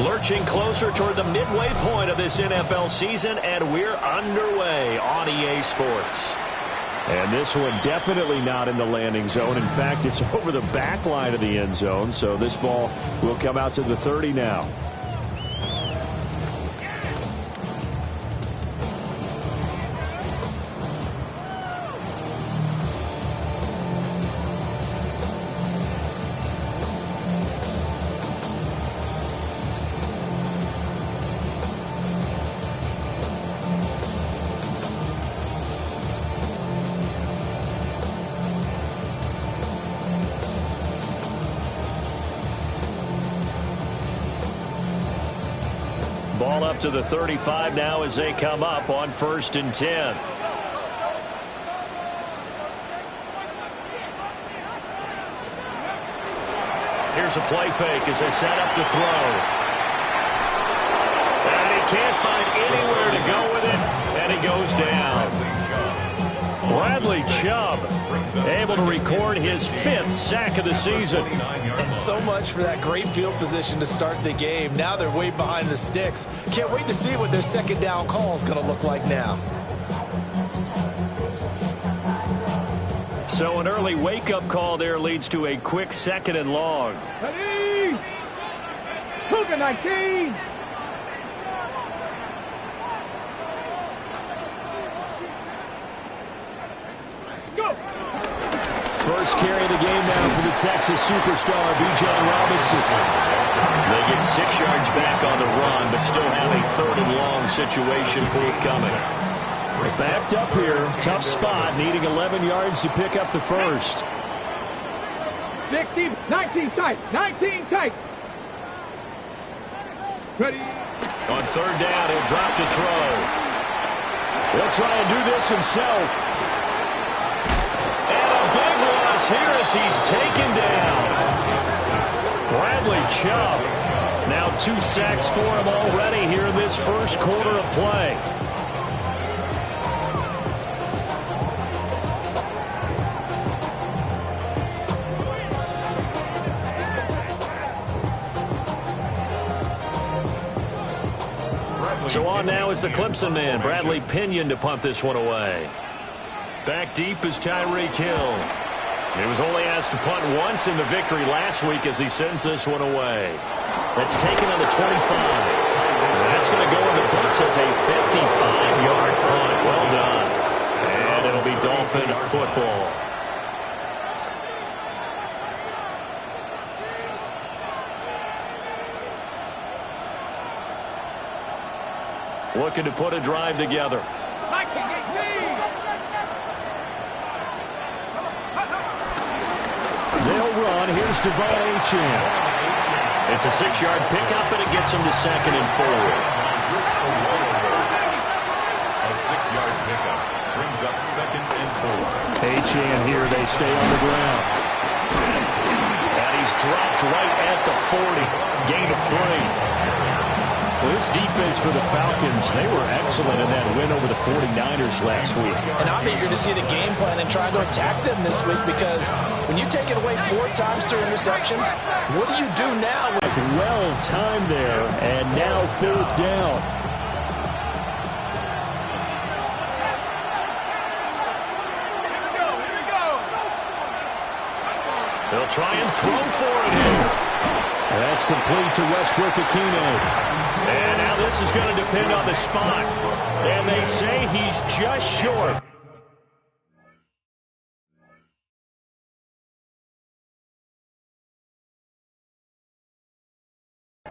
Lurching closer toward the midway point of this NFL season, and we're underway on EA Sports. And this one definitely not in the landing zone. In fact, it's over the back line of the end zone, so this ball will come out to the 30 now. Ball up to the 35 now as they come up on 1st and 10. Here's a play fake as they set up to throw. And he can't find anywhere to go with it, and he goes down. Bradley Chubb able to record his 5th sack of the season. And so much for that great field position to start the game. Now they're way behind the sticks. Can't wait to see what their second down call is going to look like now. So an early wake-up call there leads to a quick 2nd and long. Ready? Cougar 19. Go. First carry of the game now for the Texas superstar, Bijan Robinson. They get 6 yards back on the run, but still have a 3rd and long situation forthcoming. Backed up here, tough spot, needing 11 yards to pick up the first. 16, 19 tight, 19 tight. Ready? On 3rd down, he'll drop to throw. He'll try and do this himself. And a big loss here as he's taken down. Bradley Chubb. Now 2 sacks for him already here in this first quarter of play. So on now is the Clemson man, Bradley Pinion, to punt this one away. Back deep is Tyreek Hill. He was only asked to punt once in the victory last week as he sends this one away. That's taken on the 25. That's going to go in the books as a 55-yard punt. Well done. And it'll be Dolphin football. Looking to put a drive together. They'll run. Here's Devon Achane. It's a 6-yard pickup, and it gets him to 2nd and 4. A 6-yard pickup brings up 2nd and 4. Achane here. They stay on the ground. And he's dropped right at the 40. Gain of 3. Well, this defense for the Falcons, they were excellent in that win over the 49ers last week. And I'm eager to see the game plan and try to attack them this week, because when you take it away 4 times through interceptions, what do you do now? Well timed there, and now 4th down. Here we go. They'll try and throw for it here. That's complete to Westbrook-Ikhine. And now this is going to depend on the spot. And they say he's just short.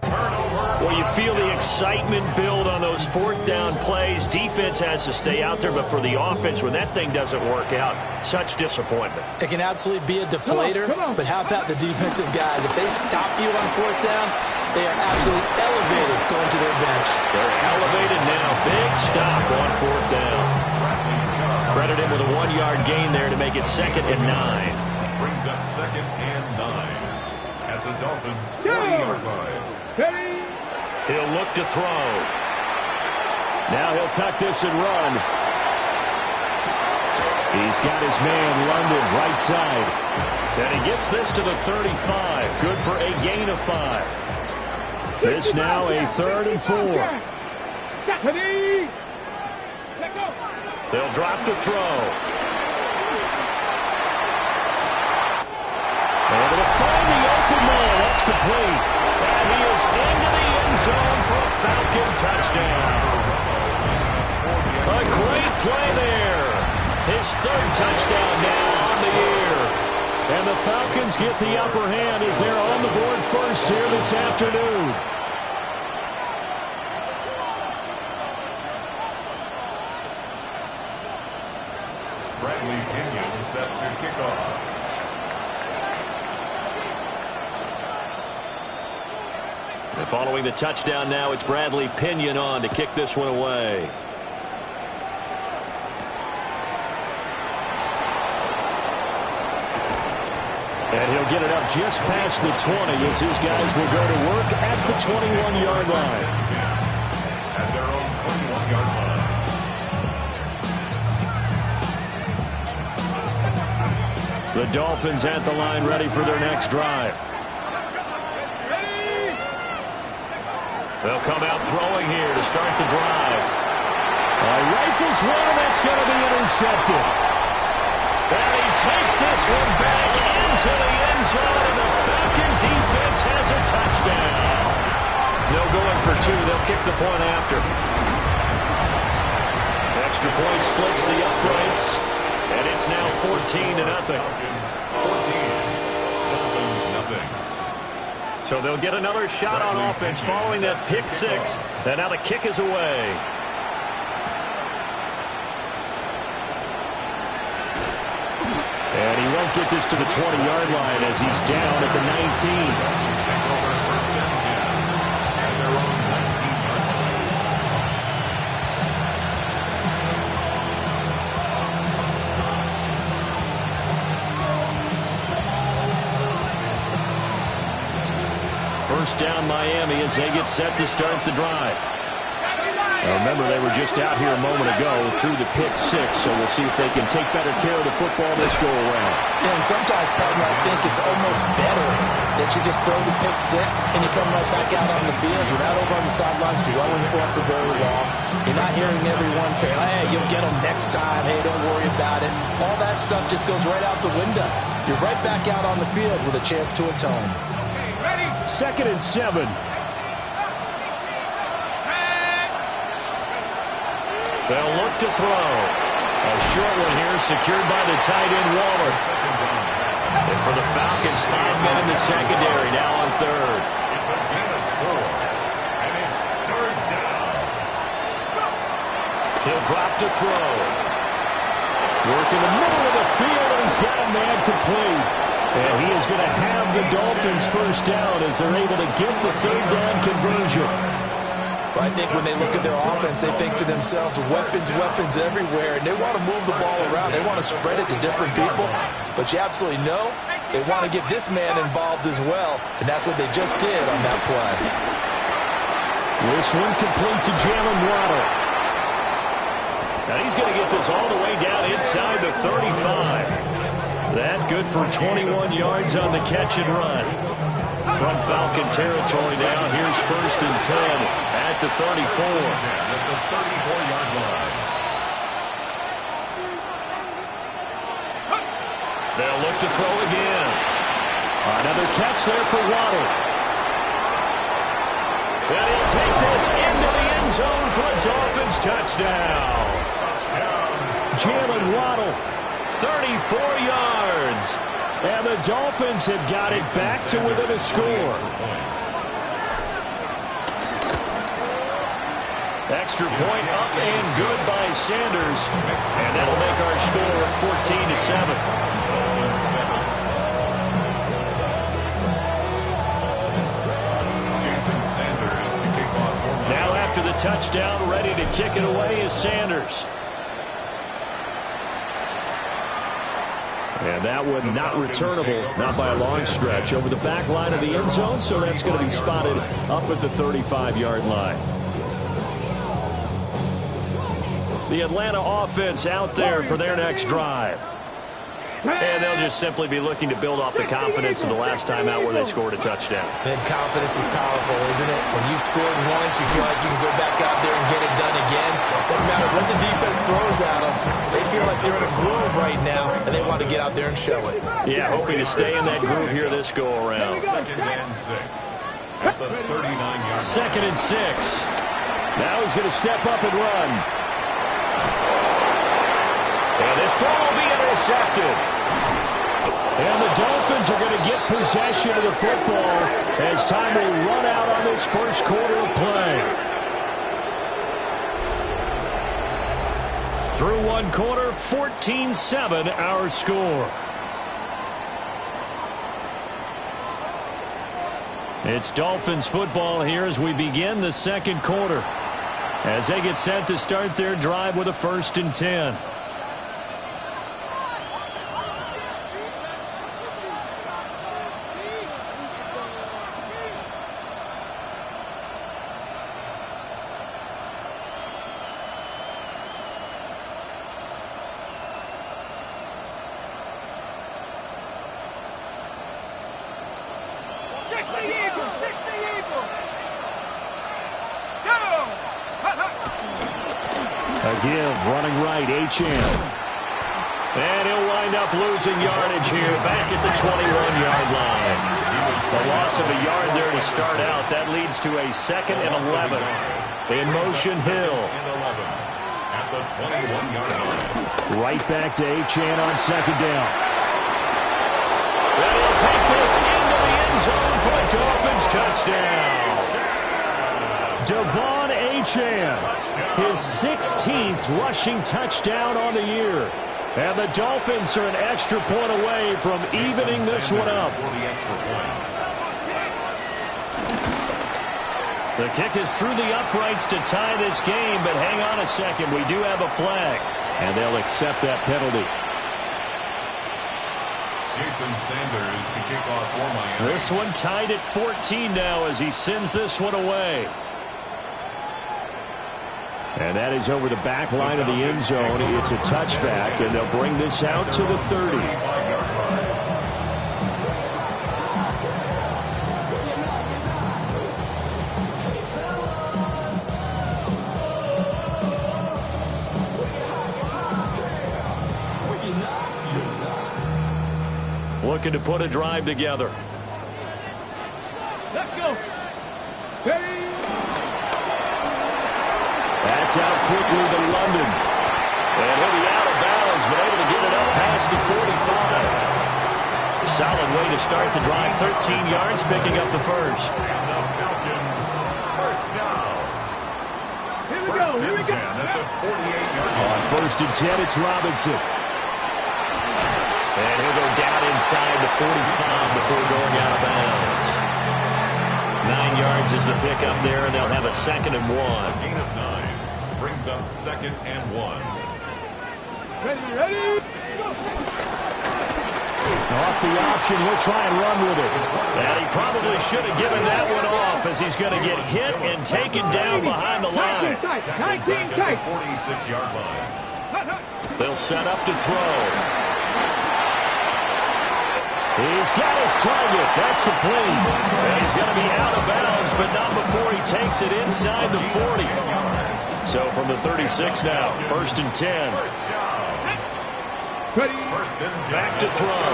Well, you feel the excitement build on those 4th down plays. Defense has to stay out there, but for the offense, when that thing doesn't work out, such disappointment. It can absolutely be a deflator, but how about the defensive guys? If they stop you on 4th down, they are absolutely elevated going to their bench. They're elevated now. Big stop on 4th down. Credit him with a 1-yard gain there to make it 2nd and 9. Brings up 2nd and 9 at the Dolphins' 40-yard line. Ready? He'll look to throw. Now he'll tuck this and run. He's got his man London right side. And he gets this to the 35. Good for a gain of 5. This now a 3rd and 4. They'll drop the throw. Able to find the open man. That's complete. And he is into the end zone for a Falcon touchdown. A great play there. His 3rd touchdown now on the year. And the Falcons get the upper hand as they're on the board first here this afternoon. Bradley Pinion set to kick off. And following the touchdown now, it's Bradley Pinion on to kick this one away. And he'll get it up just past the 20 as his guys will go to work at the 21-yard line. At their own 21-yard line. The Dolphins at the line ready for their next drive. They'll come out throwing here to start the drive. Rifles one, that's going to be intercepted. And he takes this one back into the end zone, and the Falcon defense has a touchdown. They'll go in for 2. They'll kick the point after. Extra point splits the uprights, and it's now 14-0. Falcons 14. Dolphins nothing. So they'll get another shot on offense following that pick 6. And now the kick is away. And he won't get this to the 20-yard line as he's down at the 19. Dolphins take over 1st and 10. At their own 19-yard line. First down Miami as they get set to start the drive. Now remember, they were just out here a moment ago through the pick 6, so we'll see if they can take better care of the football this go around. Yeah, and sometimes, partner, I think it's almost better that you just throw the pick 6 and you come right back out on the field. You're not over on the sidelines dwelling for it for very long. You're not hearing everyone say, hey, you'll get them next time. Hey, don't worry about it. All that stuff just goes right out the window. You're right back out on the field with a chance to atone. 2nd and 7. They'll look to throw. A short one here secured by the tight end Waller. And for the Falcons, 5 men in the secondary now on 3rd. It's a gain of 4. And it's 3rd down. He'll drop to throw. Work in the middle of the field, and he's got a man complete. And he is going to have the Dolphins first down as they're able to get the 3rd down conversion. I think when they look at their offense, they think to themselves, weapons, weapons everywhere, and they want to move the ball around. They want to spread it to different people, but you absolutely know they want to get this man involved as well, and that's what they just did on that play. This one complete to Jalen Waddle. Now he's going to get this all the way down inside the 35. That good for 21 yards on the catch and run. From Falcon territory now, here's 1st and 10 at the 34. At the 34-yard line. They'll look to throw again. Another catch there for Waddle. And he'll take this into the end zone for a Dolphins touchdown. Jalen Waddle, 34 yards. And the Dolphins have got it back to within a score. Extra point up and good by Sanders. And that'll make our score 14-7. Jason Sanders to kick off. Now after the touchdown, ready to kick it away is Sanders. And that one not returnable, not by a long stretch, over the back line of the end zone, so that's going to be spotted up at the 35-yard line. The Atlanta offense out there for their next drive. And they'll just simply be looking to build off the confidence of the last time out where they scored a touchdown. Man, confidence is powerful, isn't it? When you've scored once, you feel like you can go back out there and get it done again. Doesn't matter what the defense throws at them. They feel like they're in a groove right now, and they want to get out there and show it. Yeah, hoping to stay in that groove here this go-around. 2nd and 6 at the 39-yard line. 2nd and 6. Now he's going to step up and run. And this throw will be intercepted. And the Dolphins are going to get possession of the football as time will run out on this first quarter of play. Through one quarter, 14-7 our score. It's Dolphins football here as we begin the second quarter, as they get set to start their drive with a 1st and 10. A give, running right, Achane. And he'll wind up losing yardage here back at the 21-yard line. A loss of a yard there to start out. That leads to a 2nd and 11. In motion, Hill. At the 21-yard line. Right back to Achane on 2nd down. And he'll take this into the end zone for a Dolphins touchdown. Devon Achane, his 16th rushing touchdown on the year. And the Dolphins are an extra point away from evening this one up. The kick is through the uprights to tie this game, but hang on a second. We do have a flag, and they'll accept that penalty. Jason Sanders to kick off for Miami. This one tied at 14 now as he sends this one away. And that is over the back line of the end zone. It's a touchback, and they'll bring this out to the 30. Looking to put a drive together. Let's go. Ready. That's out quickly to London. And he'll be out of bounds, but able to get it up past the 45. Solid way to start the drive. 13 yards, picking up the first. And the Falcons first down. Here we go. Here we go. At the 48-yard line. On 1st and 10, it's Robinson. And he'll go down inside the 45 before going out of bounds. 9 yards is the pickup there, and they'll have a 2nd and 1. Gain of 9 brings up 2nd and 1. Ready. Go. Off the option, he'll try and run with it. And he probably should have given that one off as he's going to get hit and taken down behind the line. 19 tight. 46-yard line. They'll set up to throw. He's got his target. That's complete. And he's going to be out of bounds, but not before he takes it inside the 40. So from the 36 now, 1st and 10. Ready. Back to throw.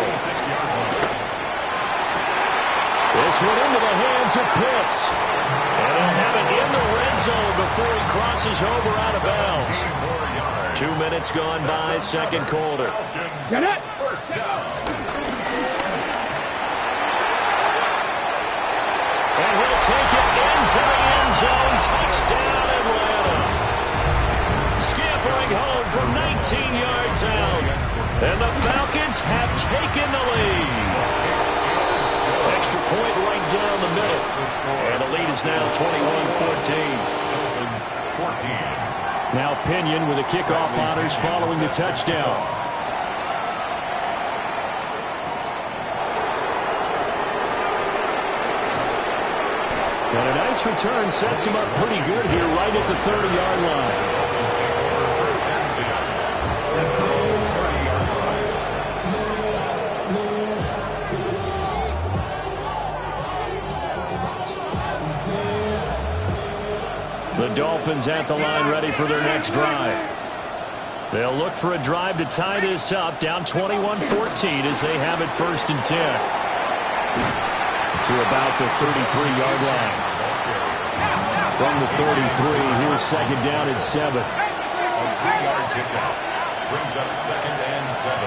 This one into the hands of Pitts. And he'll have it in the red zone before he crosses over out of bounds. 2 minutes gone by, second quarter. Get it. First down. And he'll take it into the end zone. Touchdown, Atlanta. Scampering home from 19 yards out. And the Falcons have taken the lead. Extra point right down the middle. And the lead is now 21-14. Dolphins 14. Now Pinion with the kickoff honors following the touchdown. And a nice return sets him up pretty good here right at the 30-yard line. The Dolphins at the line ready for their next drive. They'll look for a drive to tie this up, down 21-14 as they have it 1st and 10. To about the 33-yard line. From the 33, here's 2nd down and 7. A 3-yard pickup brings up 2nd and 7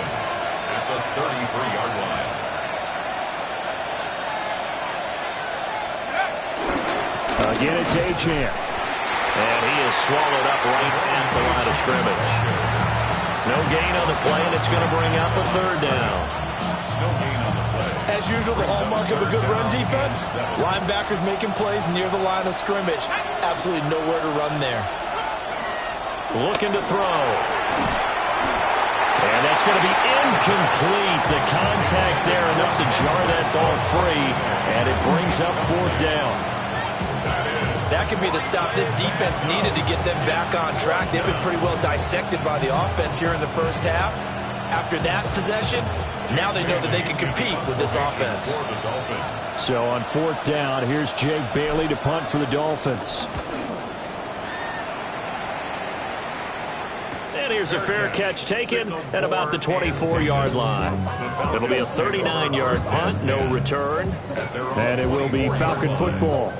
at the 33-yard line. Again, it's Achane. And he is swallowed up right at the line of scrimmage. No gain on the play, and it's going to bring up a 3rd down. No gain on the play. As usual, the hallmark of a good run defense, linebackers making plays near the line of scrimmage. Absolutely nowhere to run there. Looking to throw. And that's going to be incomplete. The contact there enough to jar that ball free, and it brings up 4th down. That could be the stop this defense needed to get them back on track. They've been pretty well dissected by the offense here in the first half. After that possession, now they know that they can compete with this offense. So on 4th down, here's Jake Bailey to punt for the Dolphins. And here's a fair catch taken at about the 24-yard line. It'll be a 39-yard punt, no return. And it will be Falcon football.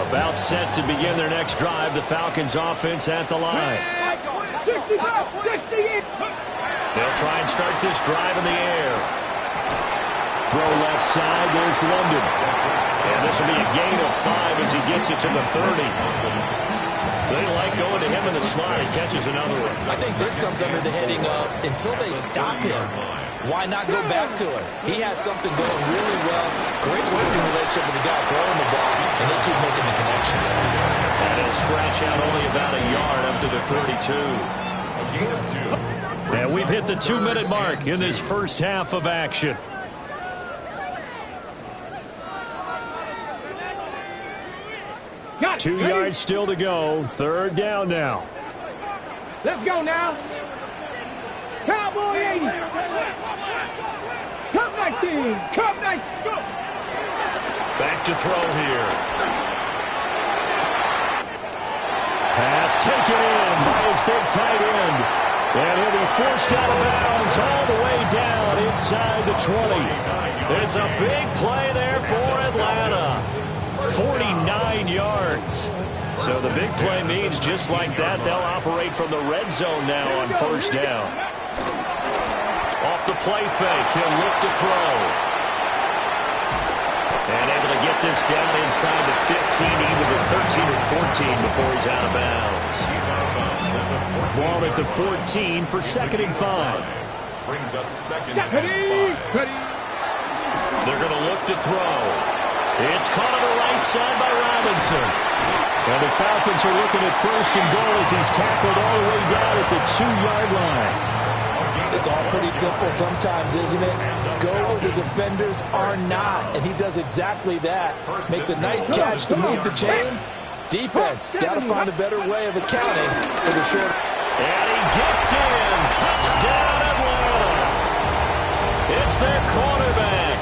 About set to begin their next drive, the Falcons offense at the line. They'll try and start this drive in the air. Throw left side, there's London. And this will be a gain of 5 as he gets it to the 30. They like going to him in the slot. He catches another one. I think this comes under the heading of, until they stop him, why not go back to it? He has something going really well. Great working relationship with the guy throwing the ball, and they keep making the connection. And he'll scratch out only about a yard up to the 32. A gain of 2. And we've hit the 2-minute mark in this first half of action. Got it. 2 Ready? yards still to go. 3rd down now. Let's go now. Cowboy 80. Cup 19. Cup 19. Go. Back to throw here. Pass taken in by his big tight end. And he'll be forced out of bounds all the way down inside the 20. It's a big play there for Atlanta. 49 yards. So the big play means just like that, they'll operate from the red zone now on 1st down. Off the play fake, he'll look to throw. And able to get this down inside the 15, either the 13 or 14 before he's out of bounds. Ball at the 14 for 2nd and 5. Brings up 2nd Ready? and 5. Ready? They're going to look to throw. It's caught on the right side by Robinson. And the Falcons are looking at 1st and goal as he's tackled all the way down at the 2-yard line. It's all pretty simple sometimes, isn't it? Go where the defenders are not, and he does exactly that. Makes a nice catch to move the chains. Defense, got to find a better way of accounting for the short. And he gets in. Touchdown, Atlanta. It's their quarterback,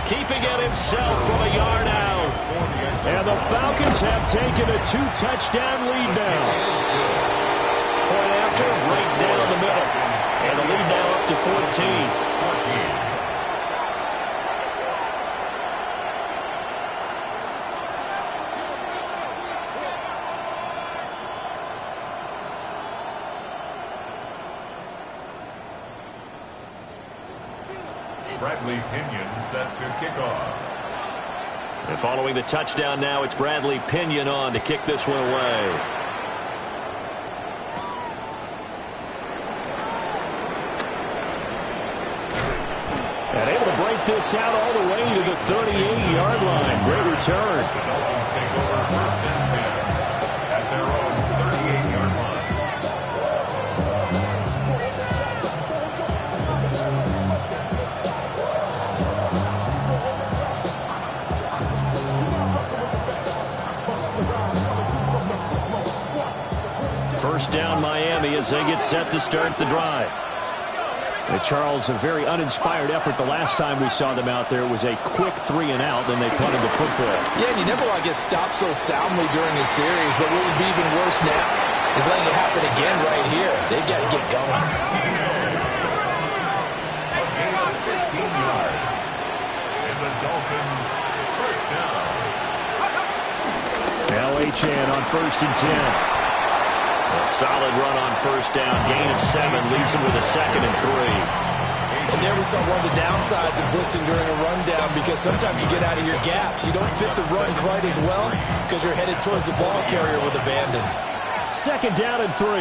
keeping it himself from a yard out. And the Falcons have taken a 2-touchdown lead now. Point after, right down the middle. And the lead now up to 14. Bradley Pinion set to kick off. And following the touchdown now, it's Bradley Pinion on to kick this one away. And able to break this out all the way to the 38-yard line. Great return. The Dolphins take over 1st and 10 at their own 38-yard line. down Miami as they get set to start the drive. And Charles, a very uninspired effort the last time we saw them out there. It was a quick 3-and-out, then they punted the football. Yeah, and you never want to get stopped so soundly during a series, but what would be even worse now is letting it happen again right here. They've got to get going. A gain of 15 yards. And the Dolphins first down. Now Achane on 1st and 10. A solid run on first down. Gain of 7 leaves them with a 2nd and 3. And there we saw one of the downsides of blitzing during a rundown, because sometimes you get out of your gaps. You don't fit the run quite as well because you're headed towards the ball carrier with abandon. 2nd down and 3.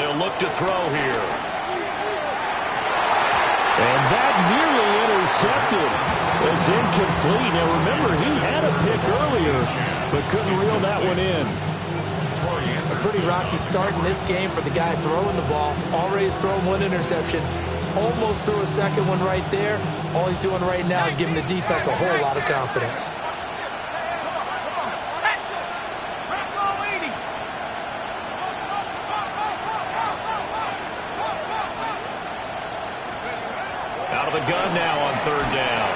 They'll look to throw here. And that nearly intercepted. It's incomplete. Now remember, he had a pick earlier, but couldn't reel that one in. A pretty rocky start in this game for the guy throwing the ball. Already has thrown one interception. Almost threw a second one right there. All he's doing right now is giving the defense a whole lot of confidence. Out of the gun now on 3rd down.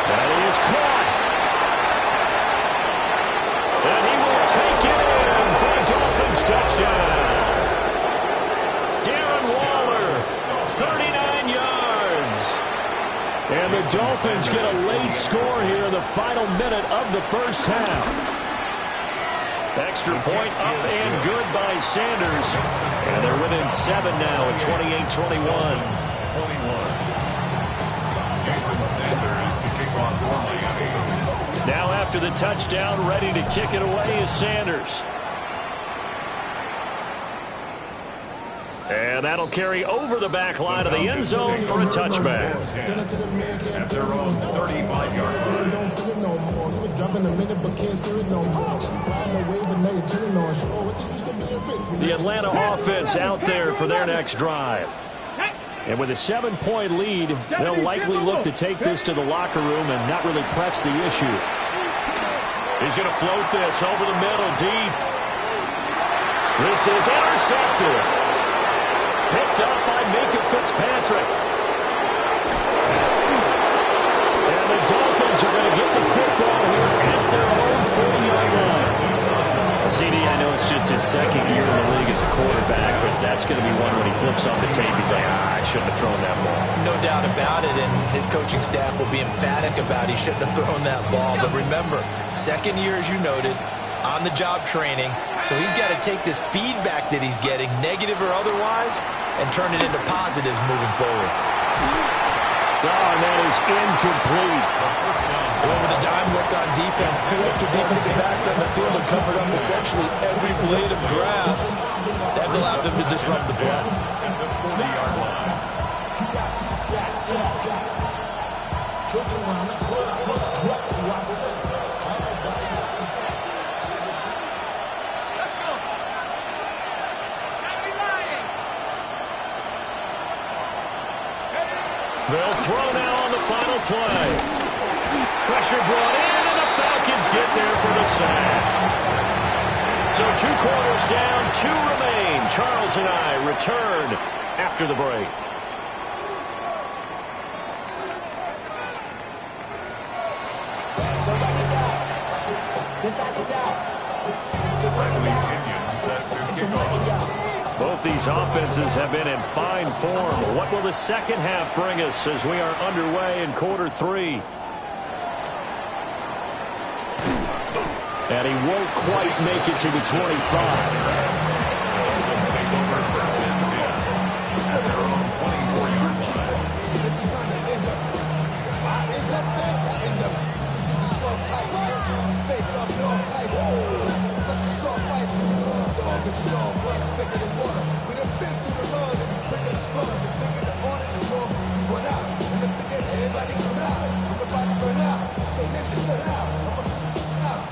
That is caught. And he will take it in for a Dolphins touchdown. Darren Waller, 39 yards. And the Dolphins get a late score here in the final minute of the first half. Extra point up and good by Sanders. And they're within 7 now at 28-21. 21. Jason Sanders to kick off for Miami. Now after the touchdown, ready to kick it away is Sanders. And that'll carry over the back line of the end zone for a touchback. At their own 35-yard line. The Atlanta offense out there for their next drive. And with a 7-point lead, they'll likely look to take this to the locker room and not really press the issue. He's going to float this over the middle deep. This is intercepted. Picked up by Minkah Fitzpatrick. And the Dolphins are going to get the football here at their own 40-yard line. CD, I know it's just his 2nd year in the league as a quarterback, but that's going to be one when he flips on the tape. He's like, I shouldn't have thrown that ball. No doubt about it, and his coaching staff will be emphatic about he shouldn't have thrown that ball. But remember, 2nd year, as you noted, on-the-job training. So he's got to take this feedback that he's getting, negative or otherwise, and turn it into positives moving forward. Oh, and that is incomplete. Well, with a dime left on defense, 2 extra defensive backs on the field and covered up essentially every blade of grass. That allowed them to disrupt the play. They'll throw now on the final play. Pressure brought in, and the Falcons get there for the sack. So 2 quarters down, 2 remain. Charles and I return after the break. Bradley Pinion set to kick off. Both these offenses have been in fine form. What will the second half bring us as we are underway in quarter 3? And he won't quite make it to the 25. Dolphins take over 1st and 10 at their own 24-yard line.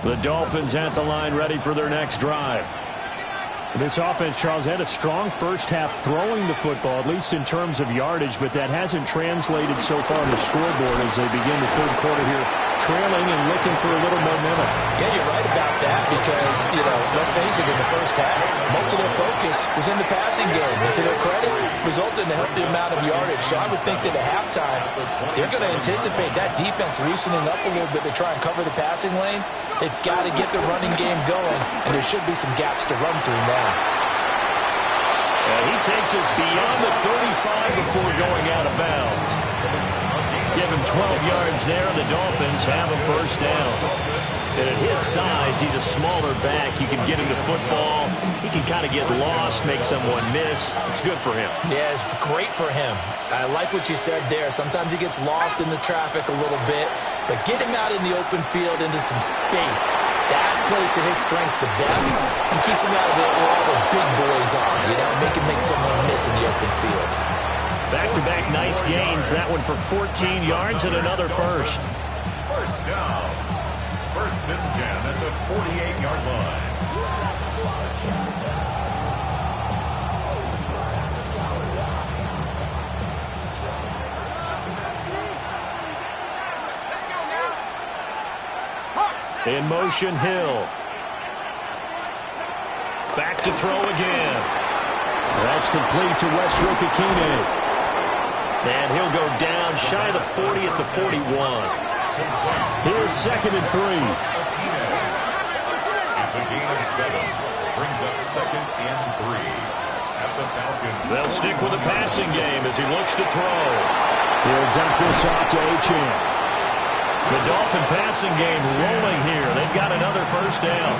The Dolphins at the line ready for their next drive. This offense, Charles, had a strong first half throwing the football, at least in terms of yardage, but that hasn't translated so far on the scoreboard as they begin the third quarter here, trailing and looking for a little momentum. Yeah, you're right about that because, let's face it, in the first half, most of their focus was in the passing game. And to their credit, resulted in a healthy amount of yardage. So I would think that at halftime, they're going to anticipate that defense loosening up a little bit to try and cover the passing lanes. They've got to get the running game going, and there should be some gaps to run through now. And he takes us beyond the 35 before going out of bounds. Give him 12 yards there, and the Dolphins have a first down. And at his size, he's a smaller back. You can get him to football. He can kind of get lost, make someone miss. It's good for him. Yeah, it's great for him. I like what you said there. Sometimes he gets lost in the traffic a little bit, but get him out in the open field into some space. That plays to his strengths the best and keeps him out of it where all the big boys are, make him make someone miss in the open field. Back-to-back nice gains. That one for 14 yards and another first. First down. First and 10 at the 48-yard line. In motion, Hill. Back to throw again. That's complete to Westbrook-Ikhine. And he'll go down shy of the 40 at the 41. Here's 2nd and 3. It's a gain of 7. Brings up 2nd and 3 at the Falcons. They'll stick with the passing game as he looks to throw. He'll dump this off to Achane. The Dolphin passing game rolling here. They've got another first down.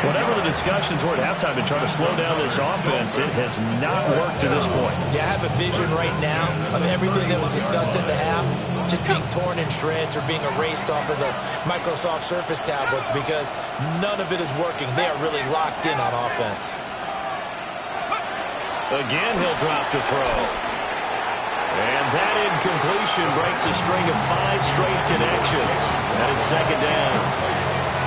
Whatever the discussions were at halftime to try to slow down this offense, it has not worked to this point. Yeah, I have a vision right now of everything that was discussed at the half just being torn in shreds or being erased off of the Microsoft Surface tablets because none of it is working. They are really locked in on offense. Again, he'll drop to throw. And that incompletion breaks a string of 5 straight connections. And it's 2nd down.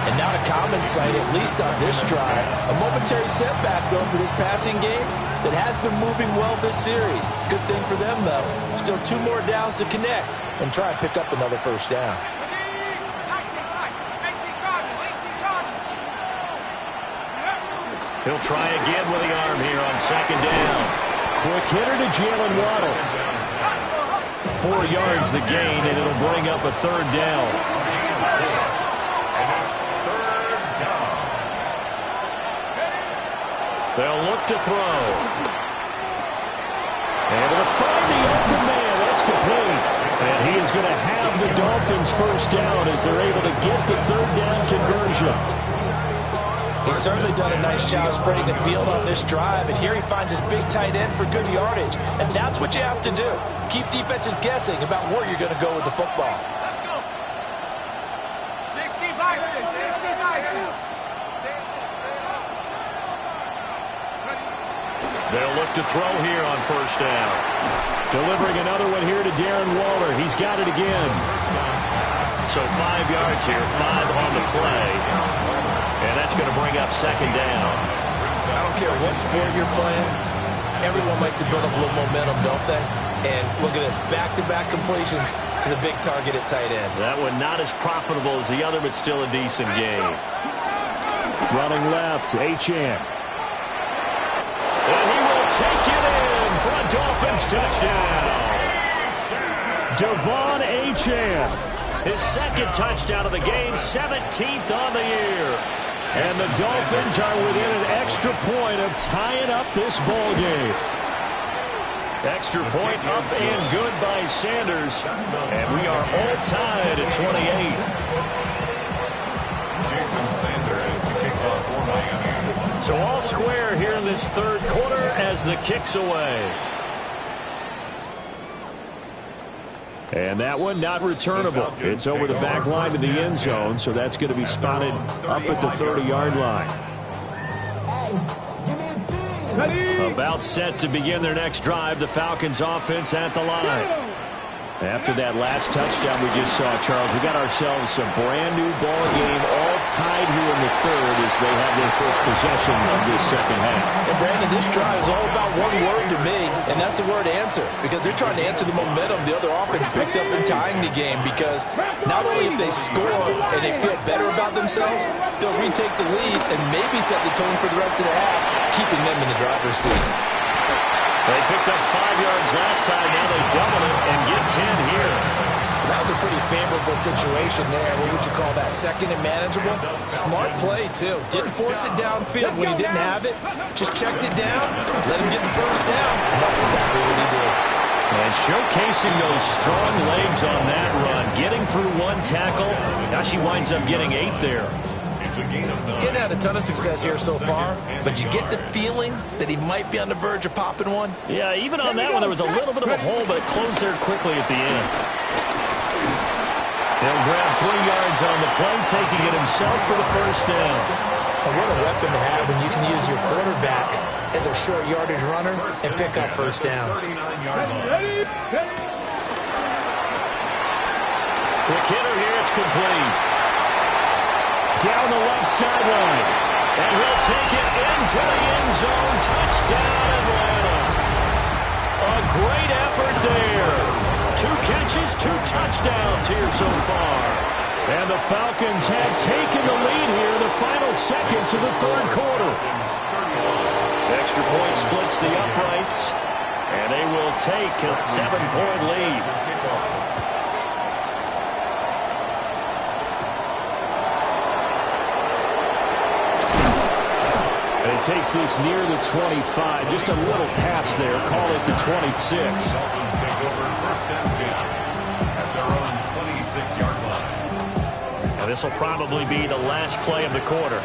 And not a common sight, at least on this drive. A momentary setback, though, for this passing game that has been moving well this series. Good thing for them, though. Still 2 more downs to connect and try and pick up another first down. He'll try again with the arm here on 2nd down. Quick hitter to Jalen Waddle. 4 yards the gain, and it'll bring up a 3rd down. And it's 3rd down. They'll look to throw. Able to find the open man. That's complete. And he is going to have the Dolphins first down as they're able to get the 3rd down conversion. He's certainly done a nice job spreading the field on this drive, and here he finds his big tight end for good yardage. And that's what you have to do. Keep defenses guessing about where you're going to go with the football. Let's go. 60 bison, 60 bison. They'll look to throw here on first down. Delivering another one here to Darren Waller. He's got it again. So 5 yards here, 5 on the play. And that's going to bring up 2nd down. I don't care what sport you're playing. Everyone likes to build up a little momentum, don't they? And look at this, back-to-back completions to the big target at tight end. That one not as profitable as the other, but still a decent game. Running left, Achane. And he will take it in for a Dolphins touchdown. Devon Achane. His 2nd touchdown of the game, 17th on the year. And the Dolphins are within an extra point of tying up this ball game. Extra point up and good by Sanders. And we are all tied at 28. Jason Sanders to kick off for Miami. So all square here in this 3rd quarter as the kick's away. And that one not returnable. It's over the back line to the end zone, so that's going to be spotted up at the 30-yard line. About set to begin their next drive, the Falcons offense at the line. After that last touchdown we just saw, Charles, we got ourselves a brand new ball game all all tied here in the third as they have their first possession of this second half. And Brandon, this drive is all about one word to me, and that's the word answer, because they're trying to answer the momentum the other offense picked up in tying the game, because not only if they score and they feel better about themselves, they'll retake the lead and maybe set the tone for the rest of the half, keeping them in the driver's seat. They picked up 5 yards last time. Now they double it and get 10 here. That was a pretty favorable situation there. What would you call that? Second and manageable? Smart play, too. Didn't force it downfield when he didn't have it. Just checked it down, let him get the first down. And that's exactly what he did. And showcasing those strong legs on that run. Getting through one tackle. Now she winds up getting 8 there. Getting had a ton of success here so far, but you get the feeling that he might be on the verge of popping one. Yeah, even on that one, there was a little bit of a hole, but it closed there quickly at the end. He'll grab 3 yards on the play, taking it himself for the first down. And what a weapon to have when you can use your quarterback as a short yardage runner and pick up first downs. Quick hitter here, it's complete. Down the left sideline. And he'll take it into the end zone. Touchdown, Atlanta. A great effort there. 2 catches, 2 touchdowns here so far. And the Falcons have taken the lead here in the final seconds of the third quarter. Extra point splits the uprights. And they will take a 7-point lead. It takes this near the 25. Just a little pass there. Call it the 26. Dolphins take over first and 10 at their own 26-yard line. Now this will probably be the last play of the quarter.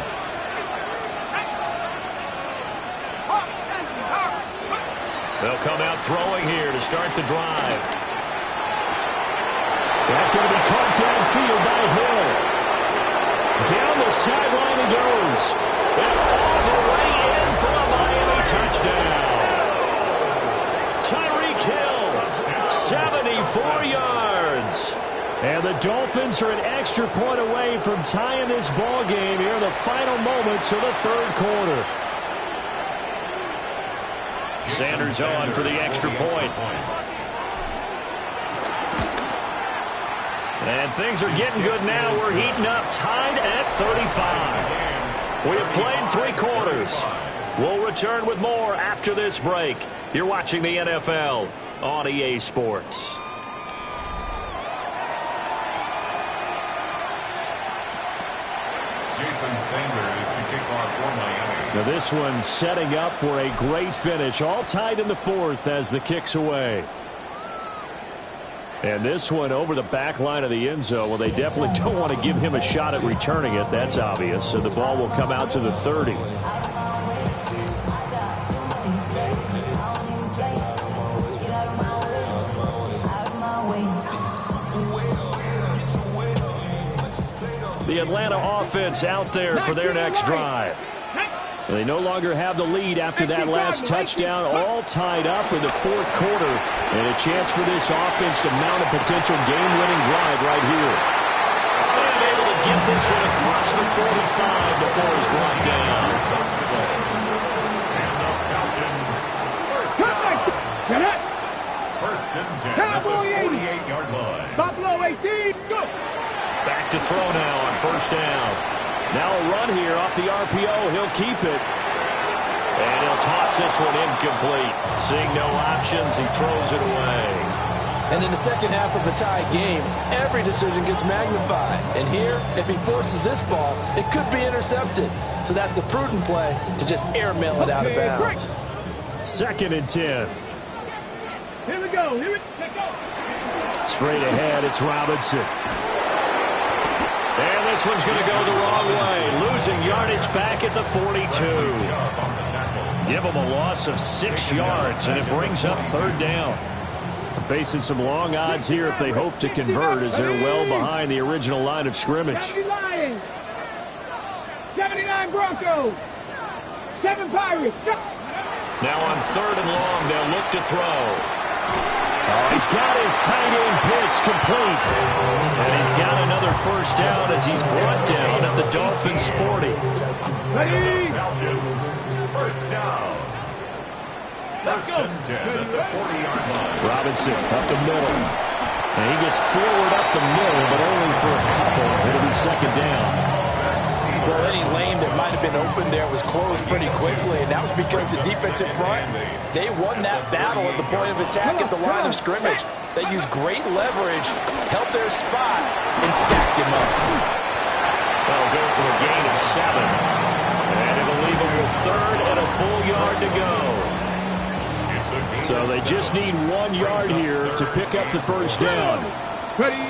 They'll come out throwing here to start the drive. That's going to be caught downfield by Hill. Down the sideline he goes. And all the way in for a Miami touchdown. Tyreek Hill, 74 yards. And the Dolphins are an extra point away from tying this ball game here in the final moments of the third quarter. Sanders on for the extra point. And things are getting good now. We're heating up, tied at 35. We have played 3 quarters. We'll return with more after this break. You're watching the NFL on EA Sports. Jason Sanders to kick off for Miami. Now this one setting up for a great finish. All tied in the fourth as the kick's away. And this one over the back line of the end zone. Well, they definitely don't want to give him a shot at returning it. That's obvious. So the ball will come out to the 30. The Atlanta offense out there for their next drive. They no longer have the lead after that last touchdown, all tied up in the fourth quarter. And a chance for this offense to mount a potential game-winning drive right here. And able to get this one across the 45 before he's brought down. And the Falcons first and 10 at the 48-yard line. Buffalo 18, go! Back to throw now on first down. Now a run here off the RPO. He'll keep it. And he'll toss this one incomplete. Seeing no options, he throws it away. And in the second half of a tie game, every decision gets magnified. And here, if he forces this ball, it could be intercepted. So that's the prudent play to just airmail it out of bounds. Second and 10. Here we go, here we go. Straight ahead, it's Robinson. And this one's going to go the wrong way. Losing yardage back at the 42. Give them a loss of 6 yards, and it brings up third down. Facing some long odds here if they hope to convert as they're well behind the original line of scrimmage. 70 Lions, 79 Broncos, 7 Pirates. Go. Now on third and long, they'll look to throw. Oh, he's got his tight end pitch complete. And he's got another first down as he's brought down at the Dolphins' 40. Ready? Falcons, first down. Let's First go. and 10 at the 40-yard line. Robinson up the middle. And he gets forward up the middle, but only for a couple. It'll be second down. Well, any lane that might have been open there was closed pretty quickly, and that was because the defensive front, they won that battle at the point of attack at the line of scrimmage. They used great leverage, held their spot, and stacked him up. They'll go for a gain of 7. And it'll leave them with third and a full yard to go. So they just need 1 yard here to pick up the first down. Ready?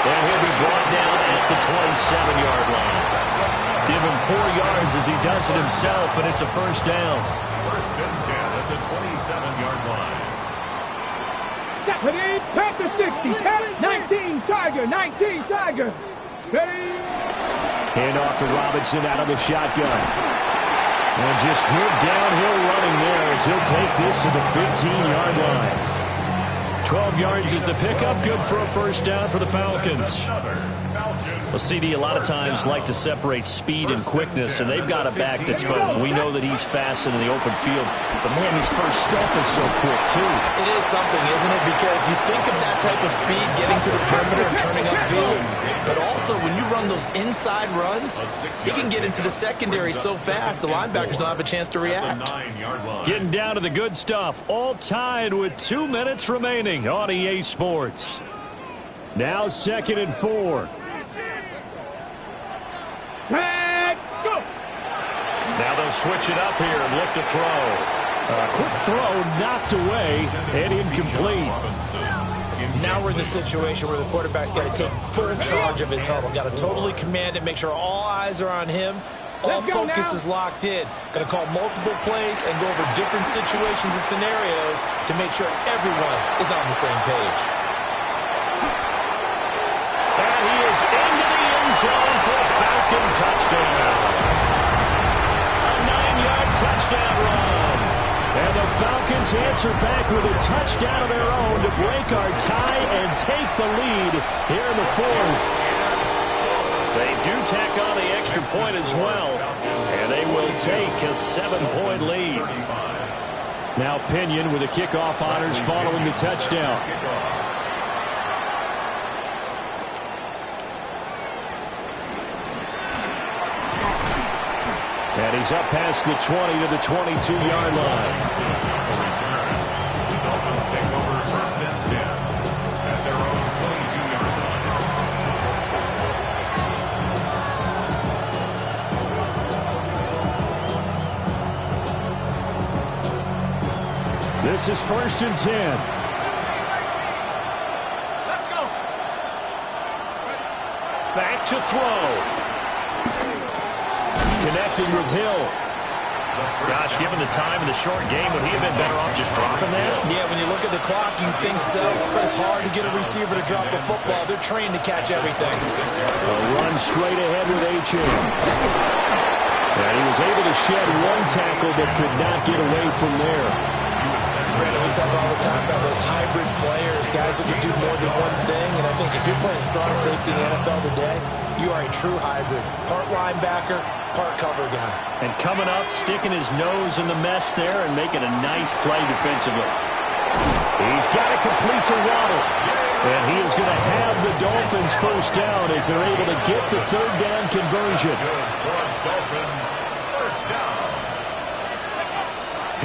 And he'll be brought down at the 27-yard line. Give him 4 yards as he does it himself, and it's a first down. First and 10 at the 27-yard line. Ready? Pass to 60. Pass 19. Tiger. 19. Tiger. Ready? Hand off to Robinson out of the shotgun. And just good downhill running there as he'll take this to the 15-yard line. 12 yards is the pickup. Good for a first down for the Falcons. Well, CD, a lot of times like to separate speed and quickness, and they've got a back that's both. We know that he's fast in the open field, but, man, his first step is so quick, too. It is something, isn't it? Because you think of that type of speed getting to the perimeter and turning upfield, but also when you run those inside runs, he can get into the secondary so fast the linebackers don't have a chance to react. Getting down to the good stuff, all tied with 2 minutes remaining on EA Sports. Now 2nd and 4. Let's go. Now they'll switch it up here and look to throw. A quick throw knocked away and incomplete. Now we're in the situation where the quarterback's got to take full charge of his huddle. Got to totally command it, make sure all eyes are on him. All focus is locked in. Going to call multiple plays and go over different situations and scenarios to make sure everyone is on the same page. And he is into the end zone for a Falcon touchdown. A 9-yard touchdown run. And the Falcons answer back with a touchdown of their own to break our tie and take the lead here in the 4th. They do tack on the extra point as well, and they will take a 7-point lead. Now Pinion with the kickoff honors following the touchdown. And he's up past the 20 to the 22-yard line. The Dolphins take over first and 10 at their own 22-yard line. This is 1st and 10. Let's go. Back to throw. Connecting with Hill. Gosh, given the time in the short game, would he have been better off just dropping that? Yeah, when you look at the clock, you think so, but it's hard to get a receiver to drop a football. They're trained to catch everything. A run straight ahead with Achane. And he was able to shed 1 tackle, but could not get away from there. Brandon, we talk all the time about those hybrid players, guys who can do more than one thing, and I think if you're playing strong safety in the NFL today, you are a true hybrid. Part linebacker, part cover guy. And coming up, sticking his nose in the mess there and making a nice play defensively. He's got it complete to Waddle. And he is going to have the Dolphins first down as they're able to get the 3rd down conversion. Dolphins first down.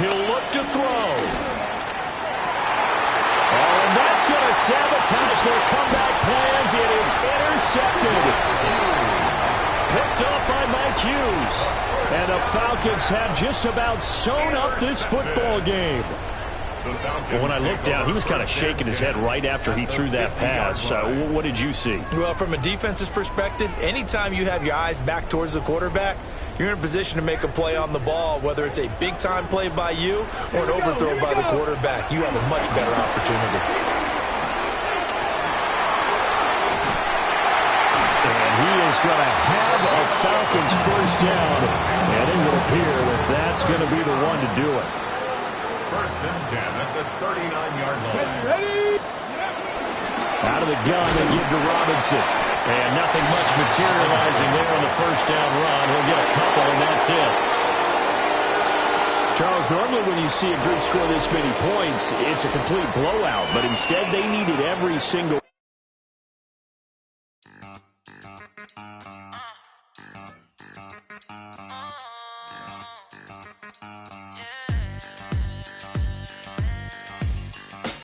He'll look to throw. Oh, and that's going to sabotage their comeback plans. It is intercepted. Picked up by Mike Hughes. And the Falcons have just about sewn up this football game. Well, when I looked down, he was kind of shaking his head right after he threw that pass. What did you see? Well, from a defense's perspective, anytime you have your eyes back towards the quarterback, you're in a position to make a play on the ball, whether it's a big-time play by you or an overthrow by the quarterback. You have a much better opportunity. And he is going to have a Falcons first down. And it would appear that that's going to be the one to do it. First and 10 at the 39-yard line. Ready? Out of the gun, they give to Robinson. And nothing much materializing there on the first down run. He'll get a couple, and that's it. Charles, normally when you see a group score this many points, it's a complete blowout. But instead, they needed every single...